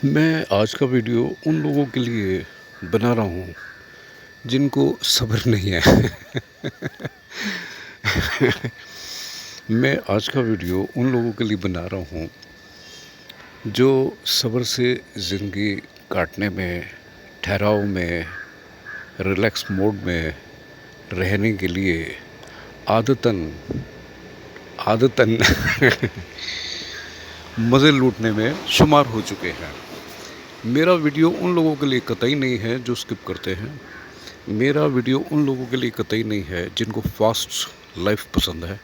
मैं आज का वीडियो उन लोगों के लिए बना रहा हूँ जिनको सब्र नहीं है। मैं आज का वीडियो उन लोगों के लिए बना रहा हूँ जो सब्र से ज़िंदगी काटने में, ठहराव में, रिलैक्स मोड में रहने के लिए आदतन आदतन मज़े लूटने में शुमार हो चुके हैं। मेरा वीडियो उन लोगों के लिए कतई नहीं है जो स्किप करते हैं। मेरा वीडियो उन लोगों के लिए कतई नहीं है जिनको फास्ट लाइफ पसंद है।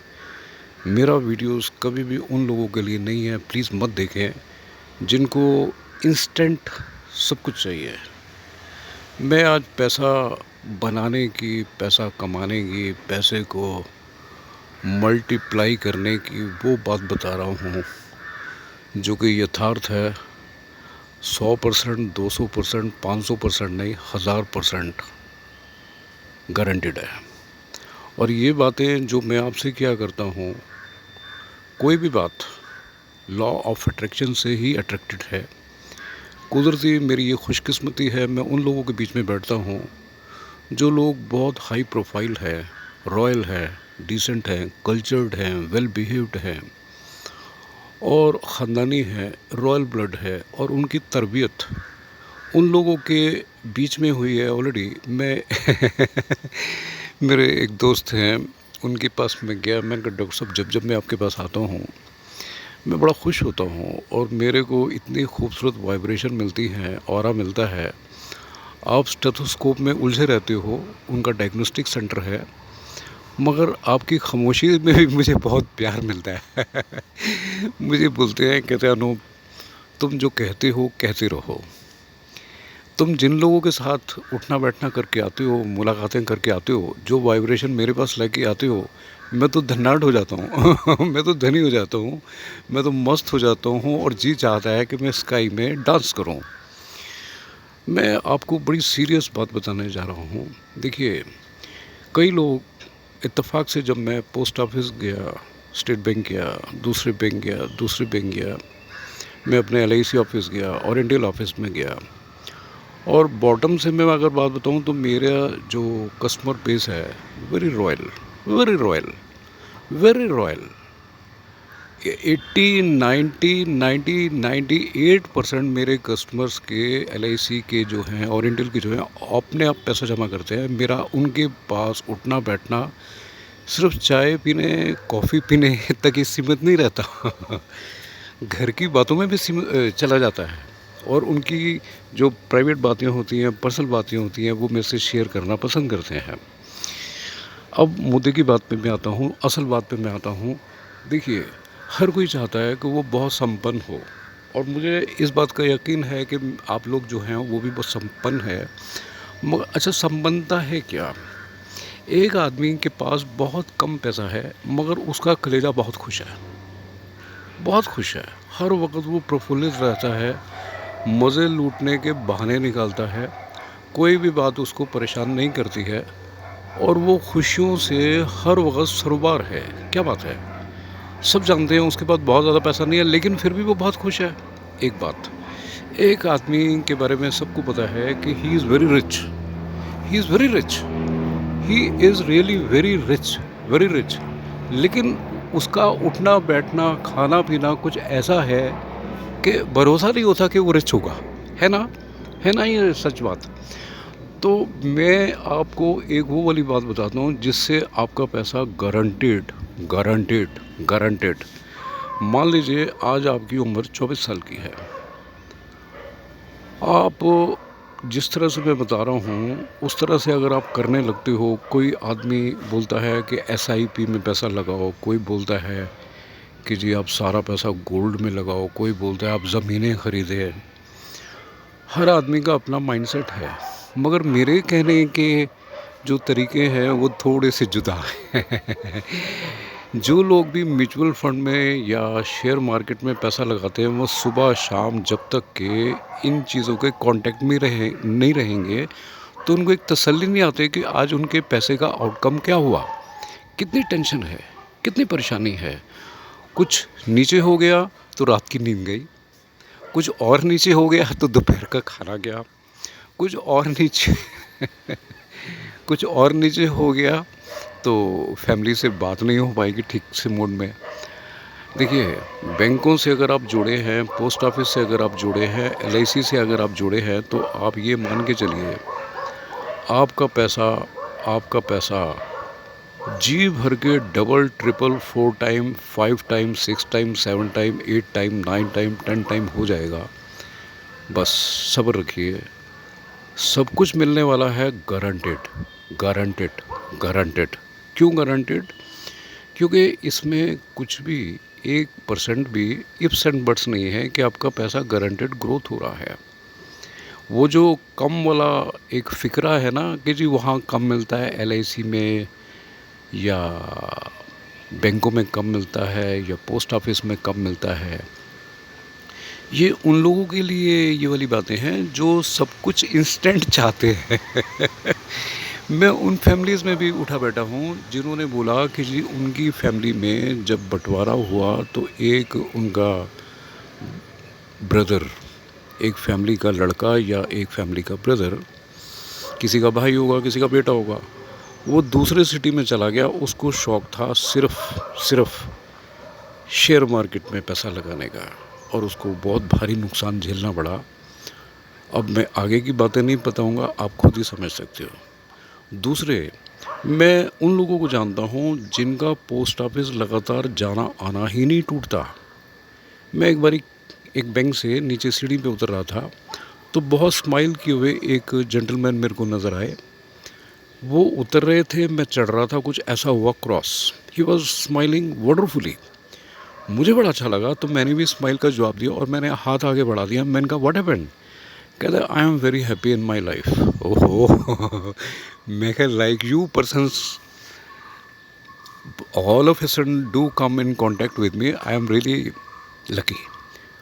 मेरा वीडियोस कभी भी उन लोगों के लिए नहीं है, प्लीज़ मत देखें, जिनको इंस्टेंट सब कुछ चाहिए। मैं आज पैसा बनाने की, पैसा कमाने की, पैसे को मल्टीप्लाई करने की वो बात बता रहा हूँ जो कि यथार्थ है। 100%, 200%, 500% नहीं, 1000% गारंटेड है। और ये बातें जो मैं आपसे क्या करता हूँ, कोई भी बात लॉ ऑफ अट्रैक्शन से ही अट्रैक्टेड है। कुदरती मेरी ये खुशकिस्मती है, मैं उन लोगों के बीच में बैठता हूँ जो लोग बहुत हाई प्रोफाइल है, रॉयल है, डिसेंट हैं, कल्चर्ड हैं, वेल बिहेव्ड हैं और ख़ानदानी है, रॉयल ब्लड है और उनकी तरबियत उन लोगों के बीच में हुई है ऑलरेडी। मैं मेरे एक दोस्त हैं, उनके पास मैं गया, मैंने कहा डॉक्टर साहब जब जब मैं आपके पास आता हूँ मैं बड़ा खुश होता हूँ और मेरे को इतनी खूबसूरत वाइब्रेशन मिलती है, ऑरा मिलता है। आप स्टेथोस्कोप में उलझे रहते हो, उनका डायग्नोस्टिक सेंटर है, मगर आपकी खामोशी में भी मुझे बहुत प्यार मिलता है। मुझे बोलते हैं, कहते हैं अनूप तुम जो कहते हो कहते रहो। तुम जिन लोगों के साथ उठना बैठना करके आते हो, मुलाकातें करके आते हो, जो वाइब्रेशन मेरे पास लेके आते हो, मैं तो धन्नाट हो जाता हूँ। मैं तो धनी हो जाता हूँ, मैं तो मस्त हो जाता हूँ और जी चाहता है कि मैं स्काई में डांस करूँ। मैं आपको बड़ी सीरियस बात बताने जा रहा हूँ। देखिए, कई लोग इत्तेफाक से, जब मैं पोस्ट ऑफिस गया, स्टेट बैंक गया, दूसरे बैंक गया, दूसरे बैंक गया, मैं अपने LIC ऑफिस गया, ओरिएंटल ऑफिस में गया, और बॉटम से मैं अगर बात बताऊं तो मेरा जो कस्टमर बेस है very royal, very royal, very royal. 80, 90, 90, 98% मेरे कस्टमर्स के LIC के जो हैं, ओरिएंटल के जो हैं, अपने आप पैसा जमा करते हैं। मेरा उनके पास उठना बैठना सिर्फ चाय पीने, कॉफ़ी पीने तक ही सीमित नहीं रहता। घर की बातों में भी चला जाता है और उनकी जो प्राइवेट बातें होती हैं, पर्सनल बातें होती हैं, वो मेरे से शेयर करना पसंद करते हैं। अब मुद्दे की बात पे मैं आता हूँ, असल बात पे मैं आता हूँ। देखिए, हर कोई चाहता है कि वो बहुत संपन्न हो और मुझे इस बात का यकीन है कि आप लोग जो हैं वो भी बहुत संपन्न है। मगर अच्छा, संपन्नता है क्या? एक आदमी के पास बहुत कम पैसा है मगर उसका कलेजा बहुत खुश है, बहुत खुश है। हर वक्त वो प्रफुल्लित रहता है, मज़े लूटने के बहाने निकालता है, कोई भी बात उसको परेशान नहीं करती है और वो खुशियों से हर वक्त सरोबार है। क्या बात है! सब जानते हैं उसके पास बहुत ज़्यादा पैसा नहीं है लेकिन फिर भी वो बहुत खुश है। एक बात, एक आदमी के बारे में सबको पता है कि he is very rich, he is very rich, he is really very rich, very rich. लेकिन उसका उठना बैठना, खाना पीना कुछ ऐसा है कि भरोसा नहीं होता कि वो रिच होगा, है ना? है ना ये सच बात? तो मैं आपको एक वो वाली बात बताता हूँ जिससे आपका पैसा गारंटेड, गारंटेड, गारंटेड। मान लीजिए आज आपकी उम्र 24 साल की है। आप जिस तरह से मैं बता रहा हूँ उस तरह से अगर आप करने लगते हो, कोई आदमी बोलता है कि SIP में पैसा लगाओ, कोई बोलता है कि जी आप सारा पैसा गोल्ड में लगाओ, कोई बोलता है आप ज़मीनें ख़रीदें। हर आदमी का अपना माइंडसेट है, मगर मेरे कहने के जो तरीके हैं वो थोड़े से जुदा हैं। जो लोग भी म्यूचुअल फंड में या शेयर मार्केट में पैसा लगाते हैं वो सुबह शाम जब तक के इन चीज़ों के कांटेक्ट में नहीं रहेंगे तो उनको एक तसल्ली नहीं आती कि आज उनके पैसे का आउटकम क्या हुआ। कितनी टेंशन है, कितनी परेशानी है। कुछ नीचे हो गया तो रात की नींद गई, कुछ और नीचे हो गया तो दोपहर का खाना गया, कुछ और नीचे कुछ और नीचे हो गया तो फैमिली से बात नहीं हो पाएगी ठीक से मूड में। देखिए, बैंकों से अगर आप जुड़े हैं, पोस्ट ऑफिस से अगर आप जुड़े हैं, एलआईसी से अगर आप जुड़े हैं, तो आप ये मान के चलिए आपका पैसा जी भर के double triple 4 time 5 time 6 time 7 time 8 time 9 time 10 time हो जाएगा। बस सब्र रखिए, सब कुछ मिलने वाला है, गारंटेड गारंटेड गारंटेड। क्यों गारंटेड? क्योंकि इसमें कुछ भी 1% भी इफ्स एंड बट्स नहीं है कि आपका पैसा गारंटेड ग्रोथ हो रहा है। वो जो कम वाला एक फ़िक्रा है ना कि जी वहाँ कम मिलता है एलआईसी में, या बैंकों में कम मिलता है, या पोस्ट ऑफिस में कम मिलता है, ये उन लोगों के लिए ये वाली बातें हैं जो सब कुछ इंस्टेंट चाहते हैं। मैं उन फैमिलीज़ में भी उठा बैठा हूँ जिन्होंने बोला कि जी उनकी फैमिली में जब बंटवारा हुआ तो एक उनका ब्रदर, एक फैमिली का लड़का या एक फैमिली का ब्रदर, किसी का भाई होगा, किसी का बेटा होगा, वो दूसरे सिटी में चला गया। उसको शौक़ था सिर्फ शेयर मार्केट में पैसा लगाने का, और उसको बहुत भारी नुकसान झेलना पड़ा। अब मैं आगे की बातें नहीं बताऊंगा, आप खुद ही समझ सकते हो। दूसरे, मैं उन लोगों को जानता हूं जिनका पोस्ट ऑफिस लगातार जाना आना ही नहीं टूटता। मैं एक बारी एक बैंक से नीचे सीढ़ी पे उतर रहा था, तो बहुत स्माइल किए हुए एक जेंटलमैन मेरे को नज़र आए। वो उतर रहे थे, मैं चढ़ रहा था, कुछ ऐसा हुआ cross. He was smiling wonderfully. मुझे बड़ा अच्छा लगा, तो मैंने भी स्माइल का जवाब दिया और मैंने हाथ आगे बढ़ा दिया। मैंने कहा व्हाट हैपेंड? कहता I am very happy in my life. ओहो। मैं कह like you persons all of a sudden do come in contact with me, I am really lucky.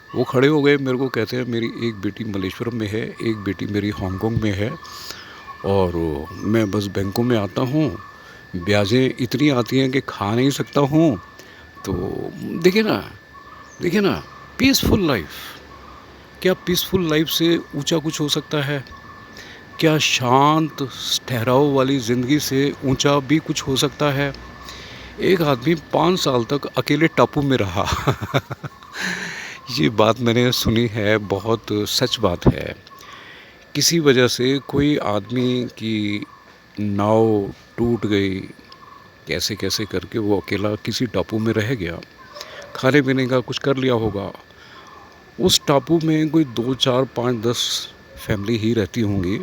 वो खड़े हो गए, मेरे को कहते हैं मेरी एक बेटी मलेश्वरम में है, एक बेटी मेरी हांगकांग में है, और मैं बस बैंकों में आता हूँ, ब्याजें इतनी आती हैं कि खा नहीं सकता हूँ। तो देखिए ना, पीसफुल लाइफ। क्या पीसफुल लाइफ से ऊंचा कुछ हो सकता है? क्या शांत ठहराव वाली ज़िंदगी से ऊंचा भी कुछ हो सकता है? एक आदमी 5 साल तक अकेले टापू में रहा। ये बात मैंने सुनी है, बहुत सच बात है। किसी वजह से कोई आदमी की नाव टूट गई, कैसे कैसे करके वो अकेला किसी टापू में रह गया। खाने पीने का कुछ कर लिया होगा। उस टापू में कोई 2, 4, 5, 10 फैमिली ही रहती होंगी,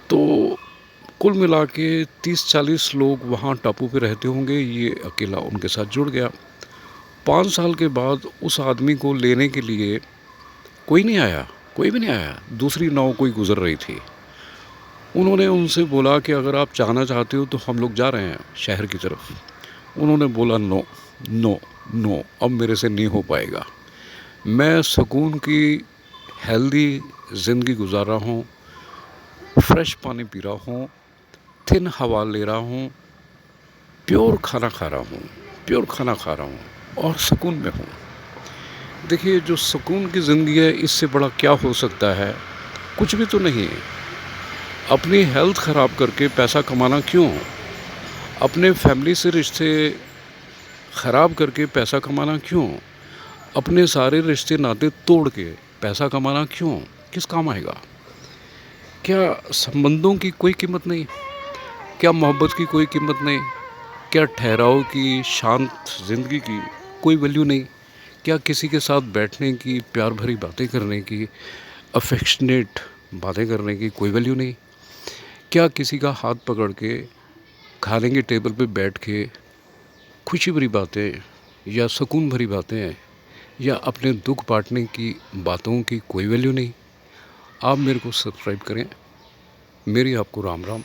तो कुल मिला के 30-40 लोग वहाँ टापू पे रहते होंगे। ये अकेला उनके साथ जुड़ गया। 5 साल के बाद उस आदमी को लेने के लिए कोई नहीं आया, कोई भी नहीं आया। दूसरी नाव कोई गुज़र रही थी। उन्होंने उनसे बोला कि अगर आप जाना चाहते हो तो हम लोग जा रहे हैं शहर की तरफ। उन्होंने बोला नो नो नो, अब मेरे से नहीं हो पाएगा। मैं सुकून की हेल्दी ज़िंदगी गुजार रहा हूँ, फ्रेश पानी पी रहा हूँ, थिन हवा ले रहा हूँ, प्योर खाना खा रहा हूँ और सुकून में हूँ। देखिए, जो सुकून की ज़िंदगी है, इससे बड़ा क्या हो सकता है? कुछ भी तो नहीं है। अपनी हेल्थ ख़राब करके पैसा कमाना क्यों? अपने फैमिली से रिश्ते ख़राब करके पैसा कमाना क्यों? अपने सारे रिश्ते नाते तोड़ के पैसा कमाना क्यों? किस काम आएगा? क्या संबंधों की कोई कीमत नहीं? क्या मोहब्बत की कोई कीमत नहीं? क्या ठहराव की, शांत ज़िंदगी की कोई वैल्यू नहीं? क्या किसी के साथ बैठने की, प्यार भरी बातें करने की, अफेक्शनेट बातें करने की कोई वैल्यू नहीं? क्या किसी का हाथ पकड़ के खाने के टेबल पे बैठ के खुशी भरी बातें या सुकून भरी बातें या अपने दुख बांटने की बातों की कोई वैल्यू नहीं? आप मेरे को सब्सक्राइब करें। मेरी आपको राम राम।